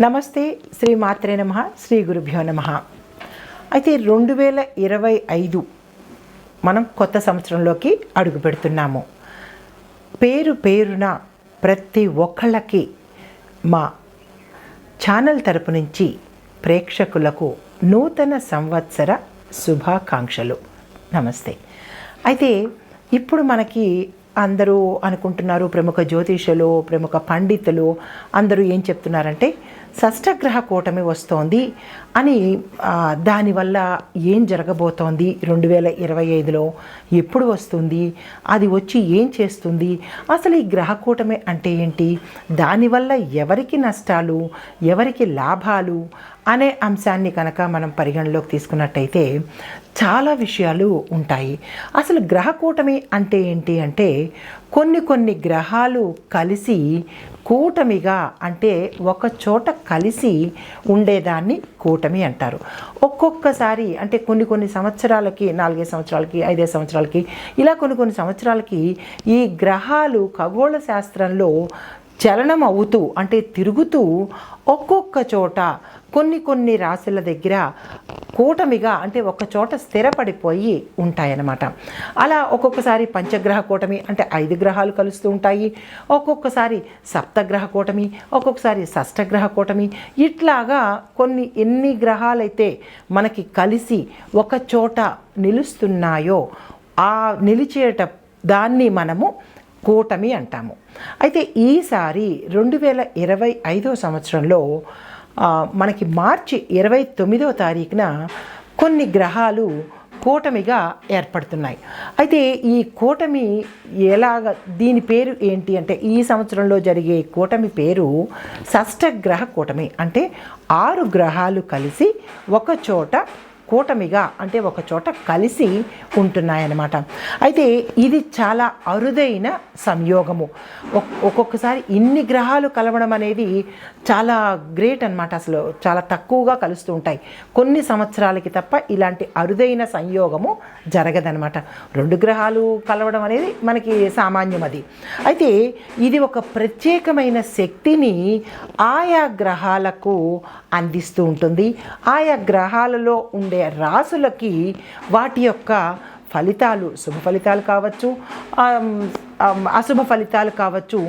నమస్తే, శ్రీ మాత్రే నమః, శ్రీ గురుభ్యో నమః. అయితే 2025 మనం కొత్త సంవత్సరంలోకి అడుగు పెడుతున్నాము. పేరున ప్రతి ఒక్కళ్ళకి మా ఛానల్ తరపు నుంచి ప్రేక్షకులకు నూతన సంవత్సర శుభాకాంక్షలు. నమస్తే. అయితే ఇప్పుడు మనకి అందరూ అనుకుంటున్నారు, ప్రముఖ జ్యోతిషులు, ప్రముఖ పండితులు అందరూ ఏం చెప్తున్నారంటే షష్టగ్రహ కూటమి వస్తోంది అని. దానివల్ల ఏం జరగబోతోంది 2025లో, ఎప్పుడు వస్తుంది, అది వచ్చి ఏం చేస్తుంది, అసలు ఈ గ్రహ కూటమి అంటే ఏంటి, దానివల్ల ఎవరికి నష్టాలు, ఎవరికి లాభాలు అనే అంశాన్ని కనుక మనం పరిగణలోకి తీసుకున్నట్టయితే చాలా విషయాలు ఉంటాయి. అసలు గ్రహ కూటమి అంటే ఏంటి అంటే కొన్ని గ్రహాలు కలిసి కూటమిగా, అంటే ఒక చోట కలిసి ఉండేదాన్ని కూటమి అంటారు. ఒక్కొక్కసారి అంటే కొన్ని సంవత్సరాలకి, 4 సంవత్సరాలకి, 5 సంవత్సరాలకి, ఇలా కొన్ని సంవత్సరాలకి ఈ గ్రహాలు ఖగోళ శాస్త్రంలో చలనం అవుతూ, అంటే తిరుగుతూ ఒక్కొక్క చోట కొన్ని రాశుల దగ్గర కూటమిగా, అంటే ఒక చోట స్థిరపడిపోయి ఉంటాయన్నమాట. అలా ఒక్కొక్కసారి పంచగ్రహ కూటమి, అంటే 5 గ్రహాలు కలుస్తూ ఉంటాయి. ఒక్కొక్కసారి సప్తగ్రహ కూటమి, ఒక్కొక్కసారి షష్టగ్రహ కూటమి. ఇట్లాగా ఎన్ని గ్రహాలైతే మనకి కలిసి ఒక చోట నిలుస్తున్నాయో ఆ నిలిచేట దాన్ని మనము కూటమి అంటాము. అయితే ఈసారి 2025 సంవత్సరంలో మనకి మార్చి 29వ తారీఖున కొన్ని గ్రహాలు కూటమిగా ఏర్పడుతున్నాయి. అయితే ఈ కూటమి దీని పేరు ఏంటి అంటే, ఈ సంవత్సరంలో జరిగే కూటమి పేరు షష్టగ్రహ కూటమి. అంటే 6 గ్రహాలు కలిసి ఒక చోట కూటమిగా, అంటే ఒక చోట కలిసి ఉంటున్నాయన్నమాట. అయితే ఇది చాలా అరుదైన సంయోగము. ఒక్కొక్కసారి ఇన్ని గ్రహాలు కలవడం అనేది చాలా గ్రేట్ అన్నమాట. అసలు చాలా తక్కువగా కలుస్తూ ఉంటాయి. కొన్ని సంవత్సరాలకి తప్ప ఇలాంటి అరుదైన సంయోగము జరగదనమాట. 2 గ్రహాలు కలవడం అనేది మనకి సామాన్యం. అది అయితే ఇది ఒక ప్రత్యేకమైన శక్తిని ఆయా గ్రహాలకు అందిస్తూ ఉంటుంది. ఆయా గ్రహాలలో ఉండే రాసులకి వాటి యొక్క ఫలితాలు, శుభ ఫలితాలు కావచ్చు, అశుభ ఫలితాలు కావచ్చు,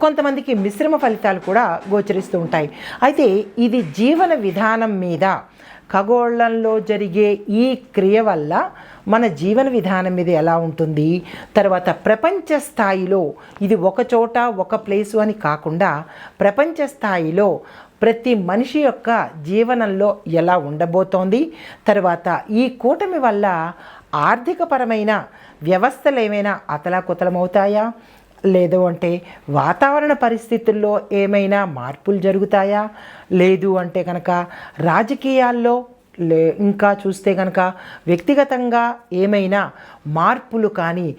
కొంతమందికి మిశ్రమ ఫలితాలు కూడా గోచరిస్తూ ఉంటాయి. అయితే ఇది జీవన విధానం మీద, ఖగోళంలో జరిగే ఈ క్రియ వల్ల మన జీవన విధానం మీద ఎలా ఉంటుంది, తర్వాత ప్రపంచ స్థాయిలో ఇది ఒక చోట ఒక ప్లేసు అని కాకుండా ప్రపంచ స్థాయిలో ప్రతి మనిషి యొక్క జీవనంలో ఎలా ఉండబోతోంది, తర్వాత ఈ కూటమి వల్ల ఆర్థికపరమైన వ్యవస్థలు ఏమైనా అతలాకుతలమవుతాయా, లేదు అంటే వాతావరణ పరిస్థితుల్లో ఏమైనా మార్పులు జరుగుతాయా, లేదు అంటే కనుక రాజకీయాల్లో, ఇంకా చూస్తే కనుక వ్యక్తిగతంగా ఏమైనా మార్పులు కానీ,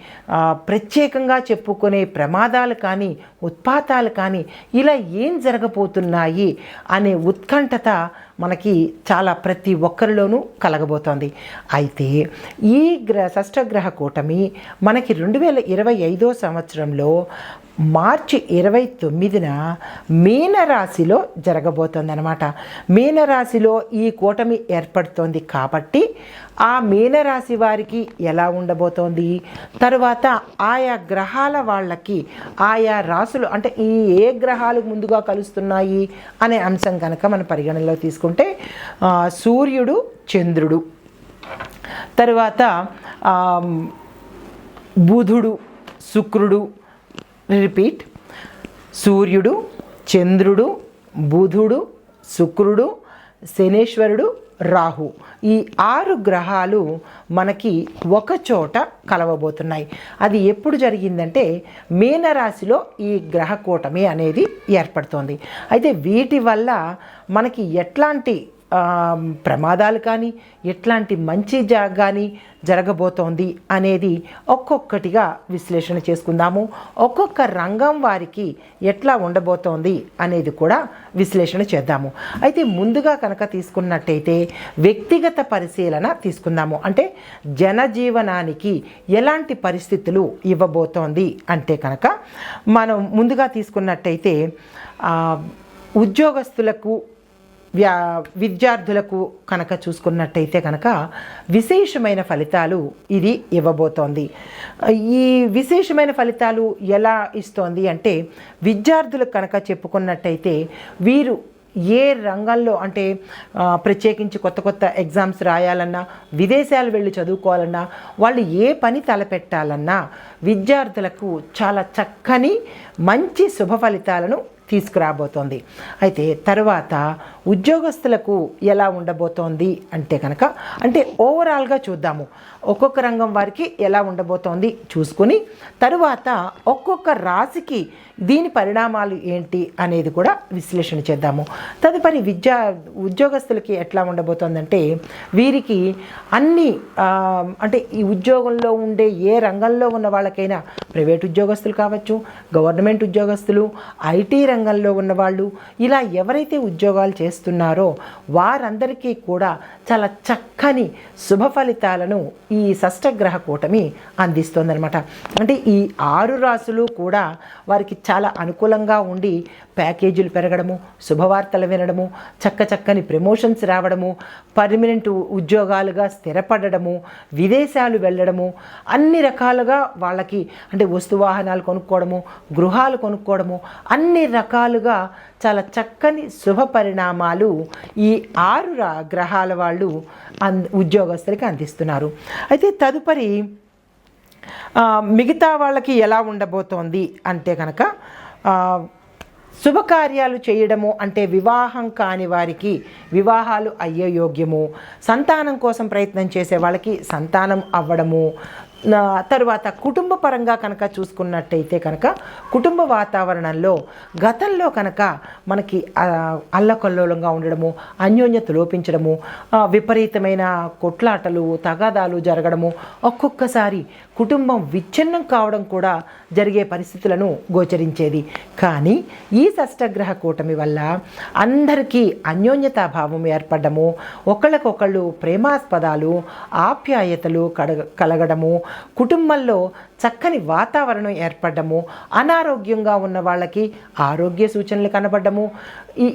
ప్రత్యేకంగా చెప్పుకునే ప్రమాదాలు కానీ, ఉత్పాతాలు కానీ, ఇలా ఏం జరగబోతున్నాయి అనే ఉత్కంఠత మనకి చాలా ప్రతి ఒక్కరిలోనూ కలగబోతోంది. అయితే ఈ షష్టగ్రహ కూటమి మనకి 2025 సంవత్సరంలో మార్చి 29న మీనరాశిలో జరగబోతోంది అనమాట. మీనరాశిలో ఈ కూటమి ఏర్పడుతోంది కాబట్టి ఆ మీనరాశి వారికి ఎలా ఉండబోతోంది, తర్వాత ఆయా గ్రహాల వాళ్ళకి ఆయా రాశులు, అంటే ఏ గ్రహాలు ముందుగా కలుస్తున్నాయి అనే అంశం కనుక మనం పరిగణనలో తీసుకుంటే సూర్యుడు, చంద్రుడు, తర్వాత బుధుడు, శుక్రుడు, రిపీట్, సూర్యుడు, చంద్రుడు, బుధుడు, శుక్రుడు, శనేశ్వరుడు, రాహు, ఈ 6 గ్రహాలు మనకి ఒక చోట కలవబోతున్నాయి. అది ఎప్పుడు జరిగిందంటే మీనరాశిలో ఈ గ్రహ కూటమి అనేది ఏర్పడుతోంది. అయితే వీటి వల్ల మనకి ఎట్లాంటి ప్రమాదాలు కానీ, ఎట్లాంటి మంచి కానీ జరగబోతోంది అనేది ఒక్కొక్కటిగా విశ్లేషణ చేసుకుందాము. ఒక్కొక్క రంగం వారికి ఎట్లా ఉండబోతోంది అనేది కూడా విశ్లేషణ చేద్దాము. అయితే ముందుగా కనుక తీసుకున్నట్టయితే వ్యక్తిగత పరిశీలన తీసుకుందాము. అంటే జనజీవనానికి ఎలాంటి పరిస్థితులు ఇవ్వబోతోంది అంటే కనుక మనం ముందుగా తీసుకున్నట్టయితే ఉద్యోగస్తులకు విద్యార్థులకు కనుక చూసుకున్నట్టయితే కనుక విశేషమైన ఫలితాలు ఇది ఇవ్వబోతోంది. ఈ విశేషమైన ఫలితాలు ఎలా ఇస్తోంది అంటే, విద్యార్థులకు కనుక చెప్పుకున్నట్టయితే వీరు ఏ రంగంలో అంటే ప్రత్యేకించి కొత్త కొత్త ఎగ్జామ్స్ రాయాలన్నా, విదేశాలు వెళ్ళి చదువుకోవాలన్నా, వాళ్ళు ఏ పని తలపెట్టాలన్నా విద్యార్థులకు చాలా చక్కని మంచి శుభ ఫలితాలను తీసుకురాబోతోంది. అయితే తర్వాత ఉద్యోగస్తులకు ఎలా ఉండబోతోంది అంటే కనుక, అంటే ఓవరాల్గా చూద్దాము, ఒక్కొక్క రంగం వారికి ఎలా ఉండబోతోంది చూసుకుని తరువాత ఒక్కొక్క రాశికి దీని పరిణామాలు ఏంటి అనేది కూడా విశ్లేషణ చేద్దాము. తదుపరి ఉద్యోగస్తులకి ఎట్లా ఉండబోతోందంటే, వీరికి అన్ని అంటే ఈ ఉద్యోగంలో ఉండే ఏ రంగంలో ఉన్న వాళ్ళకైనా, ప్రైవేట్ ఉద్యోగస్తులు కావచ్చు, గవర్నమెంట్ ఉద్యోగస్తులు, ఐటీ రంగంలో ఉన్నవాళ్ళు, ఇలా ఎవరైతే ఉద్యోగాలు చేస్తున్నారో వారందరికీ కూడా చాలా చక్కని శుభ ఫలితాలను ఈ షష్టగ్రహ కూటమి అందిస్తోందనమాట. అంటే ఈ 6 రాసులు కూడా వారికి చాలా అనుకూలంగా ఉండి ప్యాకేజీలు పెరగడము, శుభవార్తలు వినడము, చక్కని ప్రమోషన్స్ రావడము, పర్మనెంట్ ఉద్యోగాలుగా స్థిరపడము, విదేశాలు వెళ్ళడము, అన్ని రకాలుగా వాళ్ళకి అంటే వస్తువాహనాలు కొనుక్కోవడము, గృహాలు కొనుక్కోవడము, అన్ని రకాలుగా చాలా చక్కని శుభ పరిణామాలు ఈ 6 గ్రహాల వాళ్ళు ఉద్యోగస్తులకి అందిస్తున్నారు. అయితే తదుపరి మిగతా వాళ్ళకి ఎలా ఉండబోతోంది అంటే కనుక, శుభకార్యాలు చేయడము అంటే వివాహం కాని వారికి వివాహాలు అయ్యే యోగ్యము, సంతానం కోసం ప్రయత్నం చేసే వాళ్ళకి సంతానం అవ్వడము, తరువాత కుటుంబ పరంగా కనుక చూసుకున్నట్టయితే కనుక కుటుంబ వాతావరణంలో గతంలో కనుక మనకి అల్లకల్లోలంగా ఉండడము, అన్యోన్యత లోపించడము, విపరీతమైన కొట్లాటలు తగాదాలు జరగడము, ఒక్కొక్కసారి కుటుంబం విచ్ఛిన్నం కావడం కూడా జరిగే పరిస్థితులను గోచరించేది. కానీ ఈ షష్టగ్రహ కూటమి వల్ల అందరికీ అన్యోన్యతాభావం ఏర్పడము, ఒకళ్ళకొకళ్ళు ప్రేమాస్పదాలు ఆప్యాయతలు కలగడము, కుటుంబంలో చక్కని వాతావరణం ఏర్పడము, అనారోగ్యంగా ఉన్న వాళ్ళకి ఆరోగ్య సూచనలు కనబడము,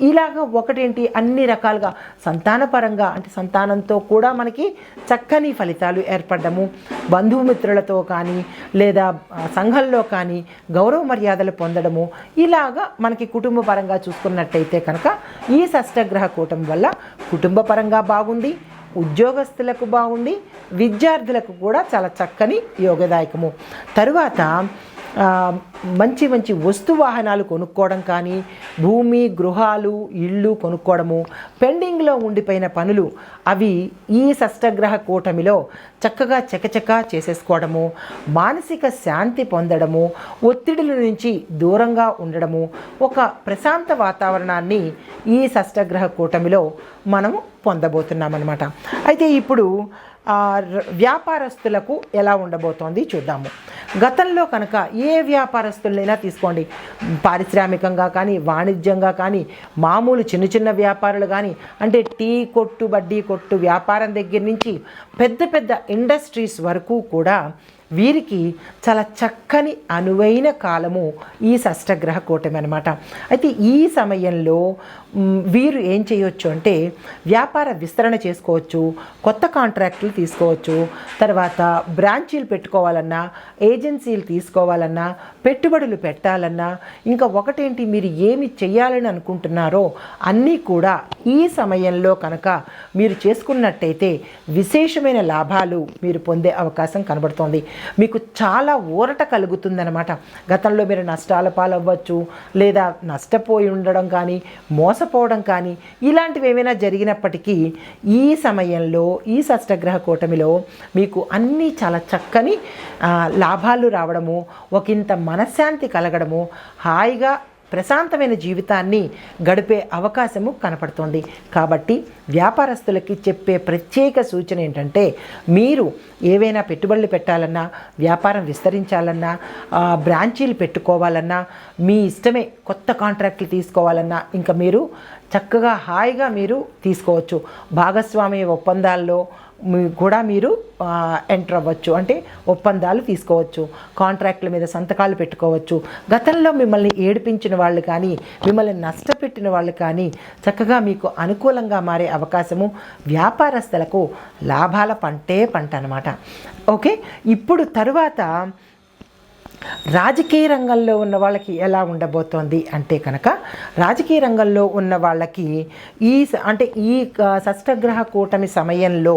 ఇలాగ ఒకటేంటి అన్ని రకాలుగా సంతానపరంగా అంటే సంతానంతో కూడా మనకి చక్కని ఫలితాలు ఏర్పడము, బంధుమిత్రులతో కానీ లేదా సంఘంలో కానీ గౌరవ మర్యాదలు పొందడము, ఇలాగా మనకి కుటుంబ పరంగా చూసుకున్నట్టయితే కనుక ఈ షష్టగ్రహ కూటమి వల్ల కుటుంబ పరంగా బాగుంది, ఉద్యోగస్తులకు బాగుంది, విద్యార్థులకు కూడా చాలా చక్కని యోగదాయకము. తరువాత మంచి మంచి వస్తు వాహనాలు కొనుక్కోవడం కానీ, భూమి గృహాలు ఇళ్ళు కొనుక్కోవడము, పెండింగ్లో ఉండిపోయిన పనులు అవి ఈ షష్టగ్రహ కూటమిలో చక్కగా చకచకా చేసేసుకోవడము, మానసిక శాంతి పొందడము, ఒత్తిడిల నుంచి దూరంగా ఉండడము, ఒక ప్రశాంత వాతావరణాన్ని ఈ షష్టగ్రహ కూటమిలో మనము పొందబోతున్నామన్నమాట. అయితే ఇప్పుడు వ్యాపారస్తులకు ఎలా ఉండబోతోంది చూద్దాము. గతంలో కనుక ఏ వ్యాపారస్తులైనా తీసుకోండి, పారిశ్రామికంగా కానీ వాణిజ్యంగా కానీ మామూలు చిన్న చిన్న వ్యాపారులు కానీ, అంటే టీ కొట్టు బడ్డీ కొట్టు వ్యాపారం దగ్గర నుంచి పెద్ద పెద్ద ఇండస్ట్రీస్ వరకు కూడా వీరికి చాలా చక్కని అనువైన కాలము ఈ షష్టగ్రహ కూటమి అనమాట. అయితే ఈ సమయంలో వీరు ఏం చేయొచ్చు అంటే వ్యాపార విస్తరణ చేసుకోవచ్చు, కొత్త కాంట్రాక్టులు తీసుకోవచ్చు, తర్వాత బ్రాంచీలు పెట్టుకోవాలన్నా, ఏజెన్సీలు తీసుకోవాలన్నా, పెట్టుబడులు పెట్టాలన్నా, ఇంకా ఒకటేంటి మీరు ఏమి చేయాలని అనుకుంటున్నారో అన్నీ కూడా ఈ సమయంలో కనుక మీరు చేసుకున్నట్టయితే విశేషమైన లాభాలు మీరు పొందే అవకాశం కనబడుతోంది. మీకు చాలా ఊరట కలుగుతుందన్నమాట. గతంలో మీరు నష్టాల పాలవ్వచ్చు, లేదా నష్టపోయి ఉండడం కానీ, మోసపోవడం కానీ, ఇలాంటివి ఏమైనా జరిగినప్పటికీ ఈ సమయంలో ఈ షష్టగ్రహ కూటమిలో మీకు అన్నీ చాలా చక్కని లాభాలు రావడము, ఒకంత మనశ్శాంతి కలగడము, హాయిగా ప్రశాంతమైన జీవితాన్ని గడిపే అవకాశము కనపడుతోంది. కాబట్టి వ్యాపారస్తులకి చెప్పే ప్రత్యేక సూచన ఏంటంటే, మీరు ఏవైనా పెట్టుబడులు పెట్టాలన్నా, వ్యాపారం విస్తరించాలన్నా, బ్రాంచీలు పెట్టుకోవాలన్నా, మీ ఇష్టమే కొత్త కాంట్రాక్టులు తీసుకోవాలన్నా ఇంకా మీరు చక్కగా హాయిగా మీరు తీసుకోవచ్చు. భాగస్వామ్య ఒప్పందాల్లో కూడా మీరు ఎంటర్ అవ్వచ్చు. అంటే ఒప్పందాలు తీసుకోవచ్చు, కాంట్రాక్ట్ల మీద సంతకాలు పెట్టుకోవచ్చు. గతంలో మిమ్మల్ని ఏడిపించిన వాళ్ళు కానీ, మిమ్మల్ని నష్టపెట్టిన వాళ్ళు కానీ చక్కగా మీకు అనుకూలంగా మారే అవకాశము, వ్యాపారస్తులకు లాభాల పంట అన్నమాట. ఓకే, ఇప్పుడు తరువాత రాజకీయ రంగంలో ఉన్న వాళ్ళకి ఎలా ఉండబోతోంది అంటే కనుక, రాజకీయ రంగంలో ఉన్న వాళ్ళకి ఈ షష్టగ్రహ కూటమి సమయంలో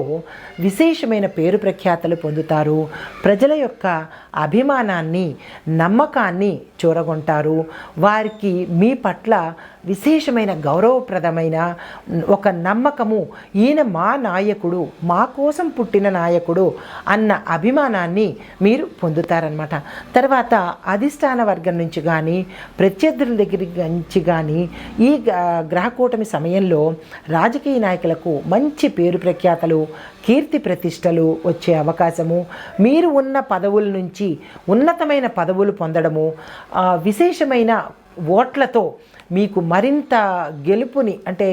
విశేషమైన పేరు ప్రఖ్యాతలు పొందుతారు. ప్రజల యొక్క అభిమానాన్ని, నమ్మకాన్ని చూరగొంటారు. వారికి మీ పట్ల విశేషమైన గౌరవప్రదమైన ఒక నమ్మకము, ఈయన మా నాయకుడు, మా కోసం పుట్టిన నాయకుడు అన్న అభిమానాన్ని మీరు పొందుతారనమాట. తర్వాత అధిష్టాన వర్గం నుంచి కానీ, ప్రత్యర్థుల దగ్గర నుంచి కానీ ఈ గ్రహకూటమి సమయంలో రాజకీయ నాయకులకు మంచి పేరు ప్రఖ్యాతలు, కీర్తి ప్రతిష్టలు వచ్చే అవకాశము, మీరు ఉన్న పదవుల నుంచి ఉన్నతమైన పదవులు పొందడము, విశేషమైన ఓట్లతో మీకు మరింత గెలుపుని అంటే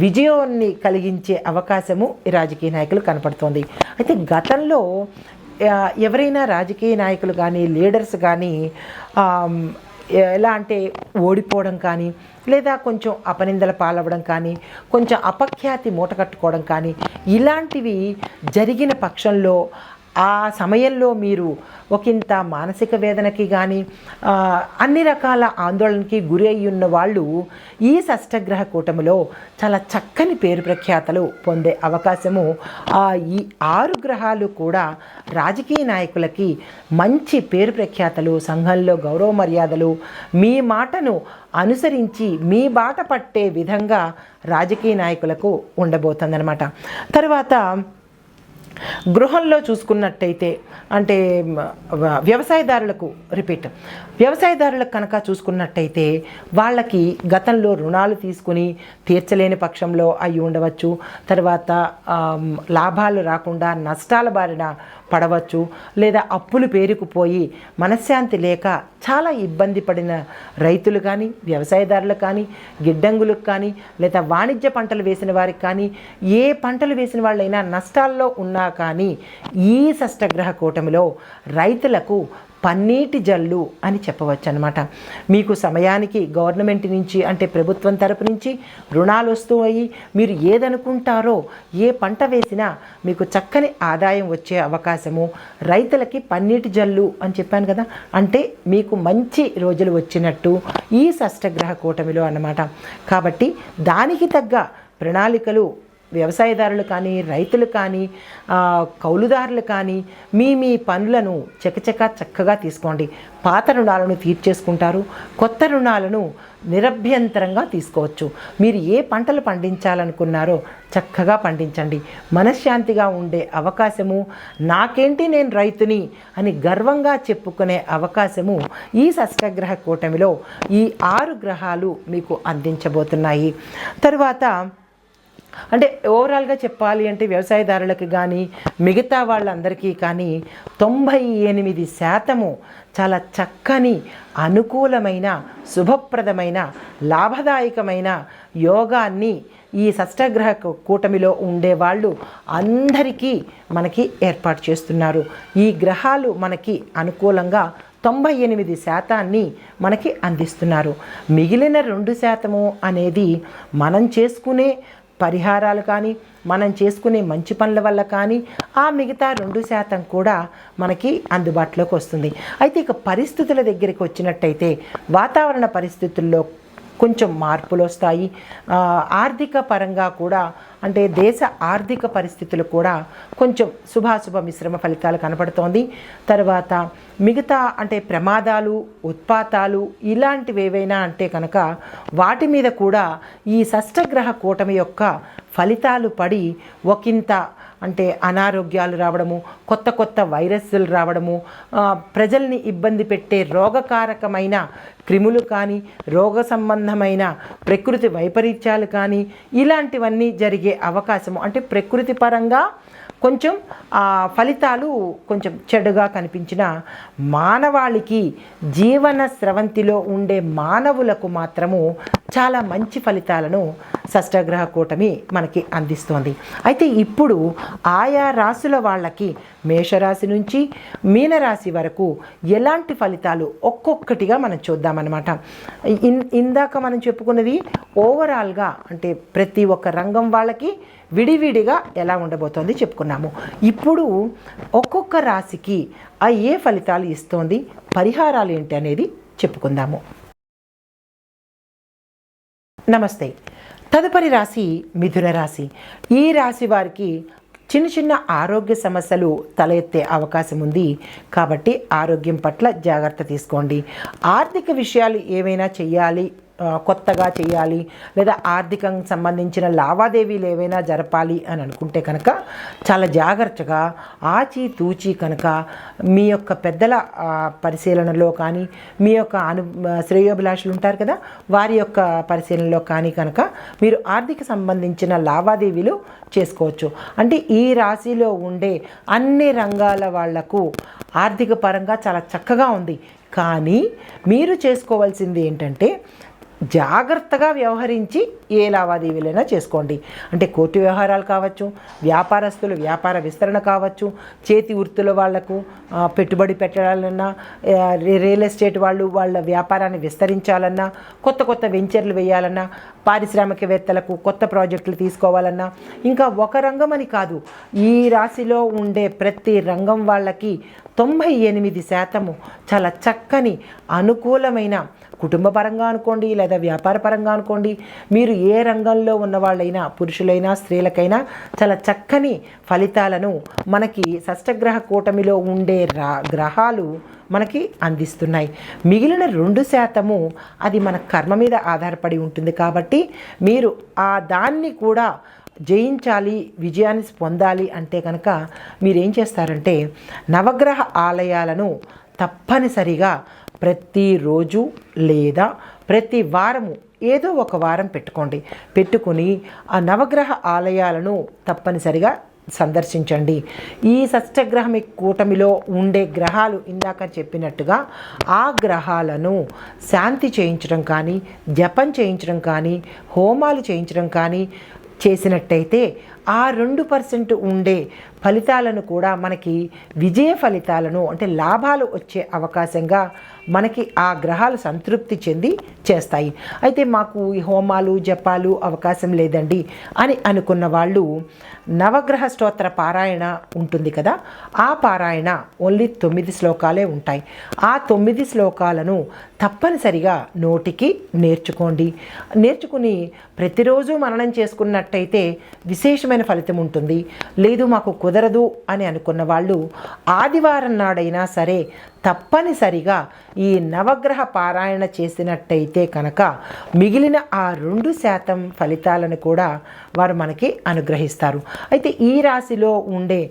విజయాన్ని కలిగించే అవకాశము ఈ రాజకీయ నాయకులు కనపడుతోంది. అయితే గతంలో ఎవరైనా రాజకీయ నాయకులు కానీ, లీడర్స్ కానీ ఎలా అంటే ఓడిపోవడం కానీ, లేదా కొంచెం అపనిందల పాలవడం కానీ, కొంచెం అపఖ్యాతి మూటకట్టుకోవడం కానీ, ఇలాంటివి జరిగిన పక్షంలో ఆ సమయంలో మీరు ఒకంత మానసిక వేదనకి కానీ, అన్ని రకాల ఆందోళనకి గురి అయి ఉన్న వాళ్ళు ఈ షష్టగ్రహ కూటమిలో చాలా చక్కని పేరు ప్రఖ్యాతలు పొందే అవకాశము, ఈ 6 గ్రహాలు కూడా రాజకీయ నాయకులకి మంచి పేరు ప్రఖ్యాతలు, సంఘంలో గౌరవ మర్యాదలు, మీ మాటను అనుసరించి మీ బాట పట్టే విధంగా రాజకీయ నాయకులకు ఉండబోతుందన్నమాట. తర్వాత గృహంలో చూసుకున్నట్టయితే అంటే వ్యవసాయదారులకు కనుక చూసుకున్నట్టయితే వాళ్ళకి గతంలో రుణాలు తీసుకుని తీర్చలేని పక్షంలో అయి ఉండవచ్చు. తర్వాత లాభాలు రాకుండా నష్టాల బారిన పడవచ్చు, లేదా అప్పులు పేరుకుపోయి మనశ్శాంతి లేక చాలా ఇబ్బంది పడిన రైతులు కానీ, వ్యవసాయదారులు కానీ, గిడ్డంగులకు కానీ, లేదా వాణిజ్య పంటలు వేసిన వారికి కానీ, ఏ పంటలు వేసిన వాళ్ళైనా నష్టాల్లో ఉన్నా కానీ ఈ షష్టగ్రహ కూటమిలో రైతులకు పన్నీటి జల్లు అని చెప్పవచ్చు అన్నమాట. మీకు సమయానికి గవర్నమెంట్ నుంచి అంటే ప్రభుత్వం తరపు నుంచి రుణాలు వస్తాయి. మీరు ఏదనుకుంటారో, ఏ పంట వేసినా మీకు చక్కని ఆదాయం వచ్చే అవకాశము, రైతులకి పన్నీటి జల్లు అని చెప్పాను కదా, అంటే మీకు మంచి రోజులు వచ్చినట్టు ఈ షష్టగ్రహ కూటమిలో అన్నమాట. కాబట్టి దానికి తగ్గ ప్రణాళికలు వ్యవసాయదారులు కానీ, రైతులు కానీ, కౌలుదారులు కానీ మీ పనులను చక్కగా తీసుకోండి. పాత రుణాలను తీర్చేసుకుంటారు, కొత్త రుణాలను నిరభ్యంతరంగా తీసుకోవచ్చు. మీరు ఏ పంటలు పండించాలనుకున్నారో చక్కగా పండించండి. మనశ్శాంతిగా ఉండే అవకాశము, నాకేంటి నేను రైతుని అని గర్వంగా చెప్పుకునే అవకాశము ఈ షష్టగ్రహ కూటమిలో ఈ 6 గ్రహాలు మీకు అందించబోతున్నాయి. తరువాత అంటే ఓవరాల్గా చెప్పాలి అంటే వ్యవసాయదారులకు కానీ, మిగతా వాళ్ళందరికీ కానీ 98% చాలా చక్కని, అనుకూలమైన, శుభప్రదమైన, లాభదాయకమైన యోగాన్ని ఈ షష్టగ్రహ కూటమిలో ఉండేవాళ్ళు అందరికీ మనకి ఏర్పాటు చేస్తున్నారు. ఈ గ్రహాలు మనకి అనుకూలంగా 98% మనకి అందిస్తున్నారు. మిగిలిన 2% అనేది మనం చేసుకునే పరిహారాలు కానీ, మనం చేసుకునే మంచి పనుల వల్ల కానీ ఆ మిగతా 2% కూడా మనకి అందుబాటులోకి వస్తుంది. అయితే ఇక పరిస్థితుల దగ్గరికి వచ్చినట్టయితే వాతావరణ పరిస్థితుల్లో కొంచెం మార్పులు వస్తాయి. ఆర్థిక పరంగా కూడా అంటే దేశ ఆర్థిక పరిస్థితులు కూడా కొంచెం శుభాశుభ మిశ్రమ ఫలితాలు కనపడుతోంది. తర్వాత మిగతా అంటే ప్రమాదాలు, ఉత్పాతాలు ఇలాంటివి ఏవైనా అంటే కనుక వాటి మీద కూడా ఈ షష్టగ్రహ కూటమి యొక్క ఫలితాలు పడి ఒకంత అంటే అనారోగ్యాలు రావడము, కొత్త వైరస్లు రావడము, ప్రజల్ని ఇబ్బంది పెట్టే రోగకారకమైన క్రిములు కానీ, రోగ సంబంధమైన ప్రకృతి వైపరీత్యాలు కానీ ఇలాంటివన్నీ జరిగే అవకాశము, అంటే ప్రకృతి పరంగా కొంచెం ఫలితాలు కొంచెం చెడుగా కనిపించిన మానవాళికి జీవన స్రవంతిలో ఉండే మానవులకు మాత్రము చాలా మంచి ఫలితాలను షష్టగ్రహ కూటమి మనకి అందిస్తోంది. అయితే ఇప్పుడు ఆయా రాశుల వాళ్ళకి మేషరాశి నుంచి మీనరాశి వరకు ఎలాంటి ఫలితాలు ఒక్కొక్కటిగా మనం చూద్దామన్నమాట. ఇందాక మనం చెప్పుకున్నది ఓవరాల్గా అంటే ప్రతి ఒక్క రంగం వాళ్ళకి విడివిడిగా ఎలా ఉండబోతోంది చెప్పుకున్నాము. ఇప్పుడు ఒక్కొక్క రాశికి ఏ ఫలితాలు ఇస్తోంది, పరిహారాలు ఏంటి అనేది చెప్పుకుందాము. నమస్తే. తదుపరి రాశి మిథున రాశి. ఈ రాశి వారికి చిన్న చిన్న ఆరోగ్య సమస్యలు తల ఎత్తే అవకాశం ఉంది కాబట్టి ఆరోగ్యం పట్ల జాగ్రత్త తీసుకోండి. ఆర్థిక విషయాలు ఏవైనా చెయ్యాలి, కొత్తగా చేయాలి, లేదా ఆర్థికంగా సంబంధించిన లావాదేవీలు ఏవైనా జరపాలి అని అనుకుంటే కనుక చాలా జాగ్రత్తగా ఆచితూచి కనుక మీ యొక్క పెద్దల పరిశీలనలో కానీ, మీ యొక్క శ్రేయోభిలాషులు ఉంటారు కదా వారి యొక్క పరిశీలనలో కానీ కనుక మీరు ఆర్థిక సంబంధించిన లావాదేవీలు చేసుకోవచ్చు. అంటే ఈ రాశిలో ఉండే అన్ని రంగాల వాళ్లకు ఆర్థిక పరంగా చాలా చక్కగా ఉంది. కానీ మీరు చేసుకోవాల్సింది ఏంటంటే జాగ్రత్తగా వ్యవహరించి ఏ లావాదేవీలైనా చేసుకోండి. అంటే కోర్టు వ్యవహారాలు కావచ్చు, వ్యాపారస్తులు వ్యాపార విస్తరణ కావచ్చు, చేతి వృత్తుల వాళ్లకు పెట్టుబడి పెట్టాలన్నా, రియల్ ఎస్టేట్ వాళ్ళు వాళ్ళ వ్యాపారాన్ని విస్తరించాలన్నా, కొత్త కొత్త వెంచర్లు వేయాలన్నా, పారిశ్రామికవేత్తలకు కొత్త ప్రాజెక్టులు తీసుకోవాలన్నా, ఇంకా ఒక రంగం అని కాదు, ఈ రాశిలో ఉండే ప్రతి రంగం వాళ్ళకి 98% చాలా చక్కని అనుకూలమైన కుటుంబ పరంగా అనుకోండి లేదా వ్యాపార పరంగా అనుకోండి, మీరు ఏ రంగంలో ఉన్నవాళ్ళైనా పురుషులైనా స్త్రీలకైనా చాలా చక్కని ఫలితాలను మనకి షష్టగ్రహ కూటమిలో ఉండే గ్రహాలు మనకి అందిస్తున్నాయి. మిగిలిన 2% అది మన కర్మ మీద ఆధారపడి ఉంటుంది. కాబట్టి మీరు దాన్ని కూడా జయించాలి, విజయాన్ని పొందాలి అంటే కనుక మీరేం చేస్తారంటే నవగ్రహ ఆలయాలను తప్పనిసరిగా ప్రతిరోజు లేదా ప్రతి వారము ఏదో ఒక వారం పెట్టుకుని ఆ నవగ్రహ ఆలయాలను తప్పనిసరిగా సందర్శించండి. ఈ షష్టగ్రహం కూటమిలో ఉండే గ్రహాలు ఇందాక చెప్పినట్టుగా ఆ గ్రహాలను శాంతి చేయించడం కానీ, జపం చేయించడం కానీ, హోమాలు చేయించడం కానీ చేసినట్టయితే ఆ 2% ఉండే ఫలితాలను కూడా మనకి విజయ ఫలితాలను అంటే లాభాలు వచ్చే అవకాశంగా మనకి ఆ గ్రహాలు సంతృప్తి చెంది చేస్తాయి. అయితే మాకు ఈ హోమాలు జపాలు అవకాశం లేదండి అని అనుకున్న వాళ్ళు నవగ్రహ స్తోత్ర పారాయణ ఉంటుంది కదా, ఆ పారాయణ ఓన్లీ 9 శ్లోకాలే ఉంటాయి. ఆ 9 శ్లోకాలను తప్పనిసరిగా నోటికి నేర్చుకుని ప్రతిరోజు మననం చేసుకున్నట్టయితే విశేషమైన ఫలితం ఉంటుంది. లేదు మాకు కుదరదు అని అనుకున్న వాళ్ళు ఆదివారం నాడైనా సరే తప్పనిసరిగా ఈ నవగ్రహ పారాయణ చేసినట్టయితే కనుక మిగిలిన ఆ 2% ఫలితాలను కూడా వారు మనకి అనుగ్రహిస్తారు. అయితే ఈ రాశిలో ఉండే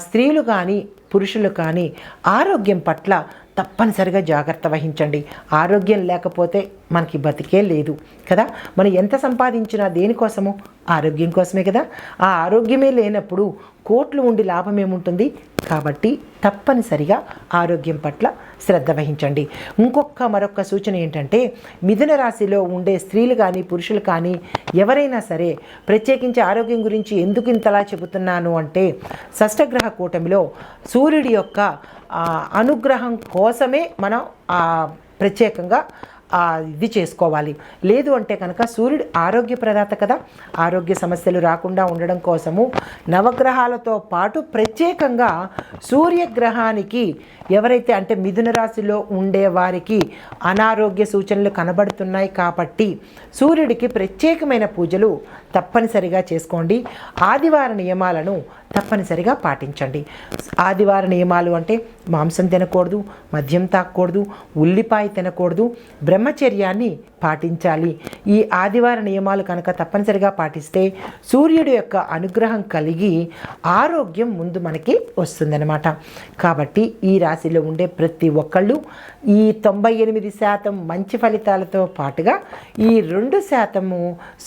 స్త్రీలు కానీ పురుషులు కానీ ఆరోగ్యం పట్ల తప్పనిసరిగా జాగ్రత్త వహించండి. ఆరోగ్యం లేకపోతే మనకి బతికే లేదు కదా. మనం ఎంత సంపాదించినా దేనికోసమో ఆరోగ్యం కోసమే కదా. ఆ ఆరోగ్యమే లేనప్పుడు కోట్లు ఉండి లాభం ఏముంటుంది. కాబట్టి తప్పనిసరిగా ఆరోగ్యం పట్ల శ్రద్ధ వహించండి. మరొక సూచన ఏంటంటే మిథున రాశిలో ఉండే స్త్రీలు కానీ పురుషులు కానీ ఎవరైనా సరే ప్రత్యేకించి ఆరోగ్యం గురించి ఎందుకు ఇంతలా చెబుతున్నాను అంటే షష్టగ్రహ కూటమిలో సూర్యుడి యొక్క అనుగ్రహం కోసమే మనం ప్రత్యేకంగా ఇది చేసుకోవాలి. లేదు అంటే కనుక సూర్యుడు ఆరోగ్య ప్రదాత కదా, ఆరోగ్య సమస్యలు రాకుండా ఉండడం కోసము నవగ్రహాలతో పాటు ప్రత్యేకంగా సూర్యగ్రహానికి ఎవరైతే అంటే మిథున రాశిలో ఉండే వారికి అనారోగ్య సూచనలు కనబడుతున్నాయి కాబట్టి సూర్యుడికి ప్రత్యేకమైన పూజలు తప్పనిసరిగా చేసుకోండి. ఆదివార నియమాలను తప్పనిసరిగా పాటించండి. ఆదివార నియమాలు అంటే మాంసం తినకూడదు, మద్యం తాగకూడదు, ఉల్లిపాయ తినకూడదు, బ్రహ్మచర్యాన్ని పాటించాలి. ఈ ఆదివార నియమాలు కనుక తప్పనిసరిగా పాటిస్తే సూర్యుడి యొక్క అనుగ్రహం కలిగి ఆరోగ్యం ముందు మనకి వస్తుందన్నమాట. కాబట్టి ఈ రాశిలో ఉండే ప్రతి ఒక్కళ్ళు ఈ 98% మంచి ఫలితాలతో పాటుగా ఈ 2%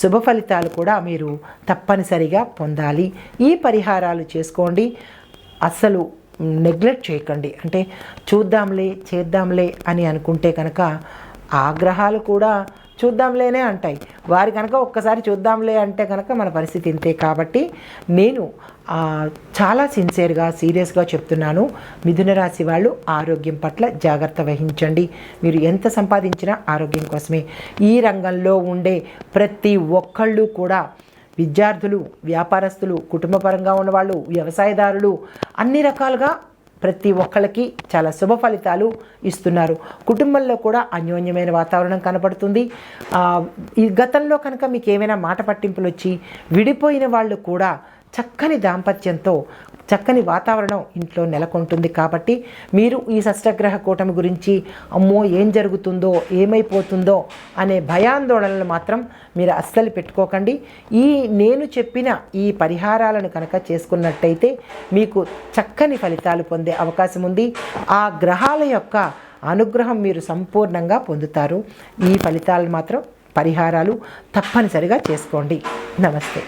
శుభ ఫలితాలు కూడా మీరు తప్పనిసరిగా పొందాలి. ఈ పరిహారాలు పరిహారాలు చేసుకోండి. అస్సలు నెగ్లెక్ట్ చేయకండి. అంటే చూద్దాంలే చేద్దాంలే అని అనుకుంటే కనుక ఆ గ్రహాలు కూడా చూద్దాంలేనే అంటాయి. వారి కనుక ఒక్కసారి చూద్దాంలే అంటే కనుక మన పరిస్థితి ఇంతే. కాబట్టి నేను చాలా సిన్సియర్గా సీరియస్గా చెప్తున్నాను. మిథున రాశి వాళ్ళు ఆరోగ్యం పట్ల జాగ్రత్త వహించండి. మీరు ఎంత సంపాదించినా ఆరోగ్యం కోసమే. ఈ రంగంలో ఉండే ప్రతి ఒక్కళ్ళు కూడా విద్యార్థులు, వ్యాపారస్తులు, కుటుంబపరంగా ఉన్నవాళ్ళు, వ్యవసాయదారులు, అన్ని రకాలుగా ప్రతి ఒక్కళ్ళకి చాలా శుభ ఫలితాలు ఇస్తున్నారు. కుటుంబంలో కూడా అన్యోన్యమైన వాతావరణం కనపడుతుంది. ఈ గతంలో కనుక మీకు ఏమైనా మాట పట్టింపులు వచ్చి విడిపోయిన వాళ్ళు కూడా చక్కని దాంపత్యంతో చక్కని వాతావరణం ఇంట్లో నెలకొంటుంది. కాబట్టి మీరు ఈ షష్టగ్రహ కూటమి గురించి అమ్మో ఏం జరుగుతుందో ఏమైపోతుందో అనే భయాందోళనలు మాత్రం మీరు అస్సలు పెట్టుకోకండి. నేను చెప్పిన ఈ పరిహారాలను కనుక చేసుకున్నట్టయితే మీకు చక్కని ఫలితాలు పొందే అవకాశం ఉంది. ఆ గ్రహాల యొక్క అనుగ్రహం మీరు సంపూర్ణంగా పొందుతారు. ఈ ఫలితాలు మాత్రం పరిహారాలు తప్పనిసరిగా చేసుకోండి. నమస్తే.